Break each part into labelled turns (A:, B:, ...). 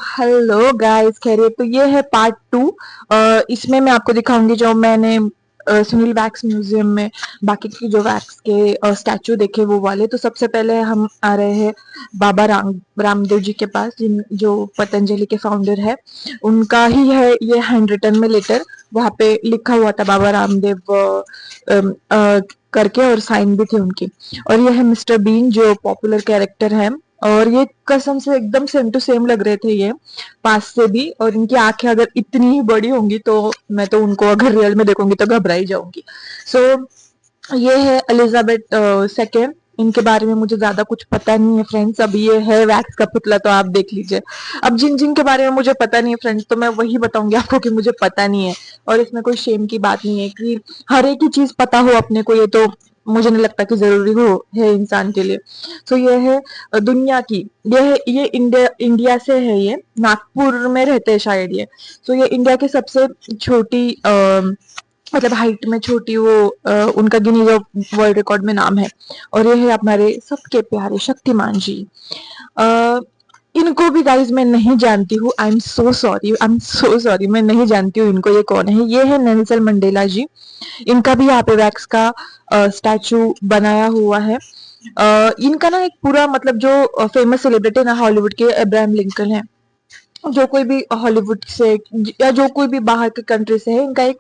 A: Hello guys, खैरियत? तो ये है पार्ट टू। इसमें मैं आपको दिखाऊंगी जो मैंने सुनील वैक्स म्यूजियम में बाकी की जो वैक्स के स्टैचू देखे वो वाले। तो सबसे पहले हम आ रहे हैं बाबा रामदेव जी के पास, जिन जो पतंजलि के फाउंडर है। उनका ही है ये हैंड रिटन में लेटर। वहां पे लिखा हुआ था बाबा रामदेव करके, और साइन भी थी उनकी। और ये है मिस्टर बीन जो पॉपुलर कैरेक्टर है। और ये कसम से एकदम सेम टू सेम लग रहे थे ये, पास से भी। और इनकी आंखें अगर इतनी ही बड़ी होंगी तो मैं तो उनको अगर रियल में देखूंगी तो घबरा ही जाऊंगी। सो ये है एलिजाबेथ सेकेंड। इनके बारे में मुझे ज्यादा कुछ पता नहीं है फ्रेंड्स। अब ये है वैक्स का पुतला, तो आप देख लीजिए। अब जिन जिन के बारे में मुझे पता नहीं है फ्रेंड्स, तो मैं वही बताऊंगी आपको कि मुझे पता नहीं है। और इसमें कोई शेम की बात नहीं है कि हर एक ही चीज पता हो अपने को, ये तो मुझे नहीं लगता कि जरूरी हो है इंसान के लिए। सो ये है दुनिया की, ये इंडिया से है। ये नागपुर में रहते हैं शायद ये। सो ये इंडिया की सबसे छोटी मतलब हाइट में छोटी वो उनका गिनीज वर्ल्ड रिकॉर्ड में नाम है। और ये है हमारे सबके प्यारे शक्तिमान जी। अ, इनको भी गाइज मैं नहीं जानती हूँ। आई एम सो सॉरी, मैं नहीं जानती हूँ इनको, ये कौन है। ये है नेल्सन मंडेला जी। इनका भी यहाँ पे वैक्स का स्टैचू बनाया हुआ है। इनका ना एक पूरा मतलब जो फेमस सेलिब्रिटी ना हॉलीवुड के अब्राहम लिंकन है। जो कोई भी हॉलीवुड से या जो कोई भी बाहर के कंट्री से है, इनका एक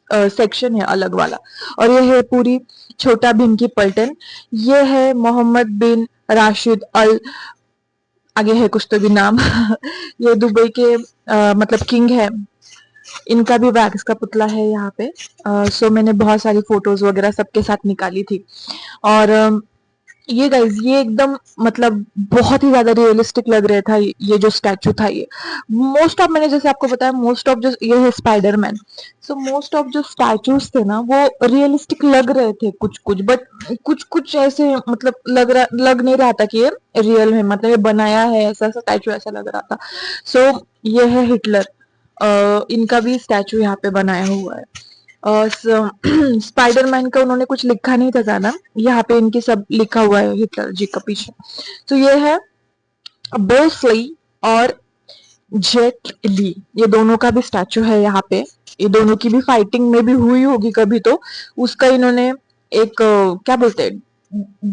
A: सेक्शन है अलग वाला। और ये है पूरी छोटा भीम की पलटन। ये है मोहम्मद बिन राशिद अल, आगे है कुछ तो भी नाम ये दुबई के मतलब किंग है। इनका भी वैक्स का पुतला है यहाँ पे। सो मैंने बहुत सारी फोटोज वगैरह सबके साथ निकाली थी। और ये गाइज ये एकदम मतलब बहुत ही ज्यादा रियलिस्टिक लग रहा था ये जो स्टैचू था ये। मोस्ट ऑफ, मैंने जैसे आपको बताया, मोस्ट ऑफ जो ये है स्पाइडरमैन। सो मोस्ट ऑफ जो स्टैचूज थे ना वो रियलिस्टिक लग रहे थे कुछ कुछ, बट कुछ कुछ ऐसे मतलब लग नहीं रहा था कि ये रियल है, मतलब ये बनाया है, ऐसा स्टैचू ऐसा लग रहा था। सो ये है हिटलर। इनका भी स्टैचू यहाँ पे बनाया हुआ है। और स्पाइडरमैन का उन्होंने कुछ लिखा नहीं था ज्यादा, यहाँ पे इनकी सब लिखा हुआ है हिटलर जी का पीछे। तो ये है ब्रूस और जेट ली, ये दोनों का भी स्टैचू है यहाँ पे। ये दोनों की भी फाइटिंग में भी हुई होगी कभी, तो उसका इन्होंने एक क्या बोलते हैं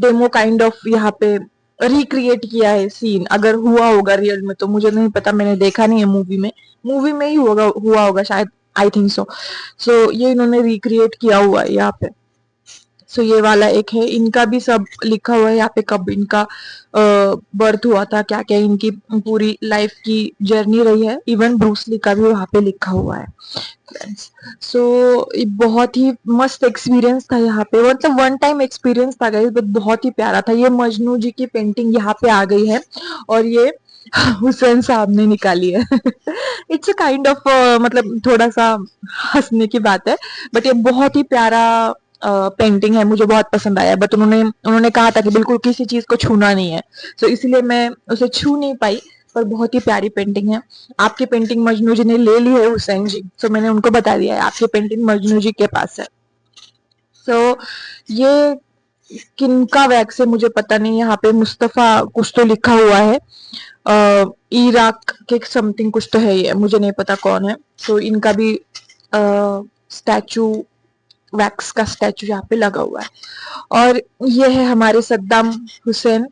A: डेमो काइंड ऑफ यहाँ पे रिक्रिएट किया है सीन। अगर हुआ होगा रियल में तो मुझे नहीं पता, मैंने देखा नहीं है मूवी में ही हुआ होगा शायद, आई थिंक सो ये इन्होंने रिक्रिएट किया हुआ है यहाँ पे। सो ये वाला एक है, इनका भी सब लिखा हुआ है यहाँ पे, कब इनका बर्थ हुआ था, क्या क्या इनकी पूरी लाइफ की जर्नी रही है। इवन ब्रूसली का भी वहाँ पे लिखा हुआ है फ्रेंड्स। सो बहुत ही मस्त एक्सपीरियंस था यहाँ पे, मतलब वन टाइम एक्सपीरियंस था गाइस, बट बहुत ही प्यारा था। ये मजनू जी की पेंटिंग यहाँ पे आ गई है, और ये हुसैन साहब ने निकाली है इट्स अ काइंड ऑफ मतलब थोड़ा सा हंसने की बात है, बट ये बहुत ही प्यारा पेंटिंग है, मुझे बहुत पसंद आया। बट उन्होंने उन्होंने कहा था कि बिल्कुल किसी चीज को छूना नहीं है, तो इसलिए मैं उसे छू नहीं पाई। पर बहुत ही प्यारी पेंटिंग है। आपकी पेंटिंग मजनू जी ने ले ली है हुसैन जी, तो मैंने उनको बता दिया है आपकी पेंटिंग मजनू जी के पास है। सो ये किनका वैक्स है मुझे पता नहीं। यहाँ पे मुस्तफा कुछ तो लिखा हुआ है, इराक के समथिंग कुछ तो है, ये मुझे नहीं पता कौन है। सो इनका भी स्टैचू, वैक्स का स्टैचू यहाँ पे लगा हुआ है। और ये है हमारे सद्दाम हुसैन।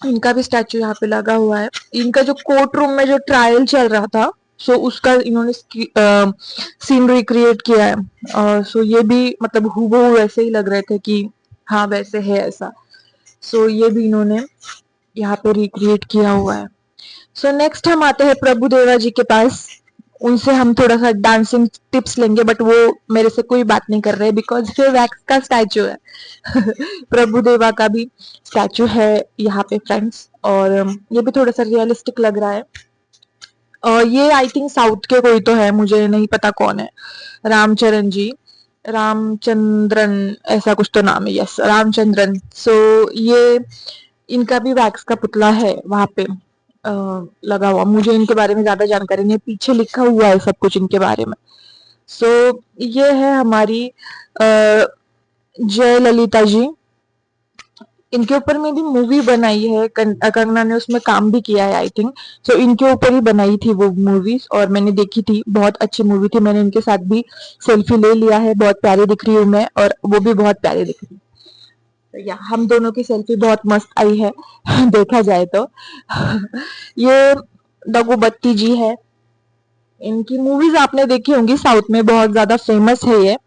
A: इनका भी स्टैचू यहाँ पे लगा हुआ है। इनका जो कोर्ट रूम में जो ट्रायल चल रहा था, सो उसका इन्होंने सीन रिक्रिएट किया है। सो ये भी मतलब हूबहू वैसे ही लग रहे थे कि हाँ वैसे है ऐसा। सो ये भी इन्होंने यहाँ पे रिक्रिएट किया हुआ है। सो नेक्स्ट हम आते हैं प्रभु देवा जी के पास। उनसे हम थोड़ा सा डांसिंग टिप्स लेंगे, बट वो मेरे से कोई बात नहीं कर रहे बिकॉज ये वैक्स का स्टैचू है प्रभु देवा का भी स्टैचू है यहाँ पे फ्रेंड्स। और ये भी थोड़ा सा रियलिस्टिक लग रहा है। और ये आई थिंक साउथ के कोई तो है, मुझे नहीं पता कौन है। रामचरण जी, रामचंद्रन ऐसा कुछ तो नाम है, यस रामचंद्रन। सो ये इनका भी वैक्स का पुतला है वहां पे लगा हुआ। मुझे इनके बारे में ज्यादा जानकारी नहीं है, पीछे लिखा हुआ है सब कुछ इनके बारे में। सो ये है हमारी जय ललिता जी। इनके ऊपर में भी मूवी बनाई है, कंगना ने उसमें काम भी किया है आई थिंक। सो इनके ऊपर ही बनाई थी वो मूवीज और मैंने देखी थी, बहुत अच्छी मूवी थी। मैंने इनके साथ भी सेल्फी ले लिया है, बहुत प्यारी दिख रही हूँ मैं और वो भी बहुत प्यारी दिख रही है। तो या हम दोनों की सेल्फी बहुत मस्त आई है देखा जाए तो। ये दगुबत्ती जी है, इनकी मूवीज आपने देखी होंगी, साउथ में बहुत ज्यादा फेमस है ये।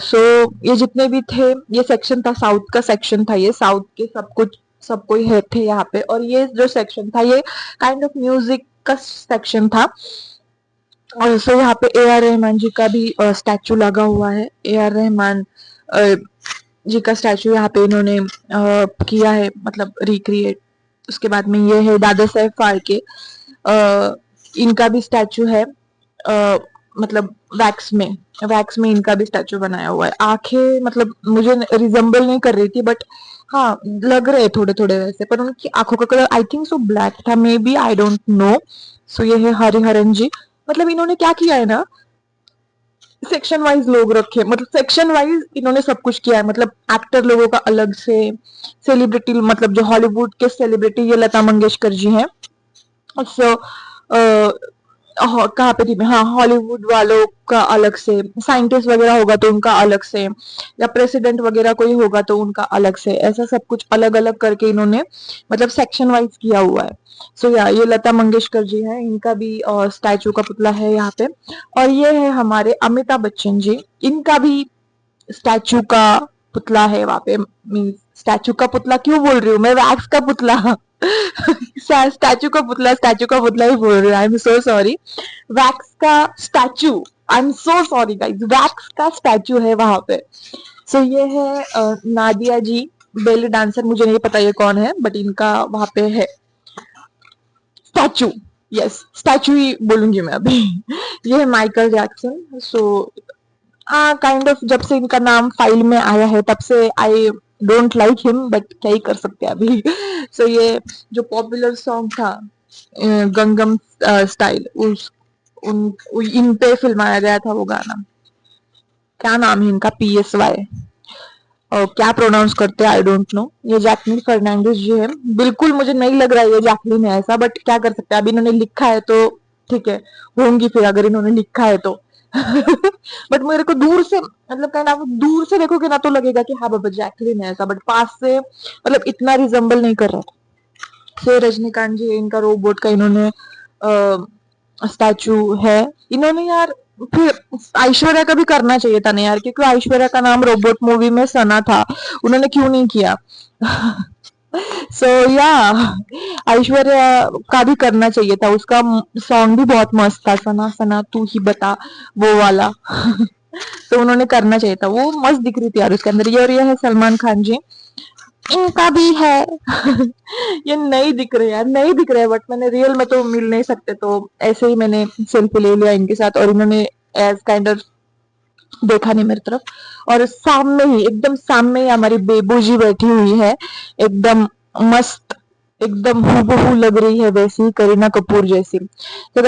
A: सो ये जितने भी थे, ये सेक्शन था साउथ का, सेक्शन था ये साउथ के सब कुछ, सब कोई है थे यहाँ पे। और ये जो सेक्शन था ये काइंड ऑफ म्यूजिक का सेक्शन था। और सो यहाँ पे ए आर रहमान जी का भी स्टैचू लगा हुआ है। ए आर रहमान जी का स्टैचू यहाँ पे इन्होंने किया है, मतलब रिक्रिएट। उसके बाद में ये है दादा साहेब फाल्के, इनका भी स्टैचू है, मतलब वैक्स में इनका भी स्टैचू बनाया हुआ है। आंखें मतलब मुझे रिजेंबल नहीं कर रही थी, बट हाँ लग रहे थोड़े थोड़े वैसे, पर उनकी आंखों का colour I think so black था, maybe, I don't know. So ये है हरिहरन जी। मतलब इन्होंने क्या किया है ना, सेक्शन वाइज लोग रखे, मतलब सेक्शन वाइज इन्होंने सब कुछ किया है। मतलब एक्टर लोगों का अलग से, सेलिब्रिटी मतलब जो हॉलीवुड के सेलिब्रिटी, ये लता मंगेशकर जी हैं। सो कहाँ पे थी मैं, हाँ, हॉलीवुड वालों का अलग से, साइंटिस्ट वगैरह होगा तो उनका अलग से, या प्रेसिडेंट वगैरह कोई होगा तो उनका अलग से, ऐसा सब कुछ अलग अलग करके इन्होंने मतलब सेक्शन वाइज किया हुआ है। सो या ये लता मंगेशकर जी हैं, इनका भी स्टैचू का पुतला है यहाँ पे। और ये है हमारे अमिताभ बच्चन जी, इनका भी स्टैचू का पुतला है वहां पे। मीन्स स्टैचू का पुतला क्यों बोल रही हूँ मैं, वैक्स का पुतला स्टैचू का पुतला ही बोल रही हूँ, I am so sorry. Wax का statue, I am so sorry guys, wax का स्टैचू है वहां पे। सो ये है नादिया जी, बेली डांसर, मुझे नहीं पता ये कौन है, बट इनका वहां पे है स्टैचू। यस, स्टैचू ही बोलूंगी मैं अभी। ये है माइकल जैक्सन। सो हाँ, काइंड ऑफ जब से इनका नाम फाइल में आया है तब से I don't like him, but क्या ही कर सकते हैं अभी। सो ये जो पॉपुलर सॉन्ग था गंगम स्टाइल, उस उन इन पे फिल्माया गया था वो गाना। क्या नाम है इनका, PSY, और क्या प्रोनाउंस करते हैं आई डोंट नो। ये जैकलिन फर्नांडिस जी है। बिल्कुल मुझे नहीं लग रहा है ये जैकलिन है ऐसा, बट क्या कर सकते हैं, अभी इन्होंने लिखा है तो ठीक है, होंगी फिर अगर इन्होंने लिखा है तो। बट मेरे को दूर से, मतलब कहना, आप दूर से देखोगे ना तो लगेगा कि हाँ बाबा जैकलिन है ऐसा, बट पास से मतलब इतना रिजेंबल नहीं कर रहा। से रजनीकांत जी, इनका रोबोट का इन्होंने स्टैचू है। इन्होंने यार फिर ऐश्वर्या का भी करना चाहिए था ना यार, क्योंकि ऐश्वर्या का नाम रोबोट मूवी में सना था, उन्होंने क्यों नहीं किया। सो या ऐश्वर्या का भी करना चाहिए था, उसका सॉन्ग भी बहुत मस्त था, सना सना तू ही बता, वो वाला। तो उन्होंने करना चाहिए था, वो मस्त दिख रही थी यार उसके अंदर। ये और ये है सलमान खान जी, इनका भी है। ये नहीं दिख रहे यार, नहीं दिख रहे, बट मैंने रियल में तो मिल नहीं सकते, तो ऐसे ही मैंने सेल्फी ले लिया इनके साथ, और इन्होंने एज काइंड ऑफ देखा नहीं मेरी तरफ। और सामने ही, एकदम सामने ही हमारी बेबू जी बैठी हुई है, एकदम मस्त, एकदम हूबहू लग रही है वैसी, करीना कपूर जैसी। तो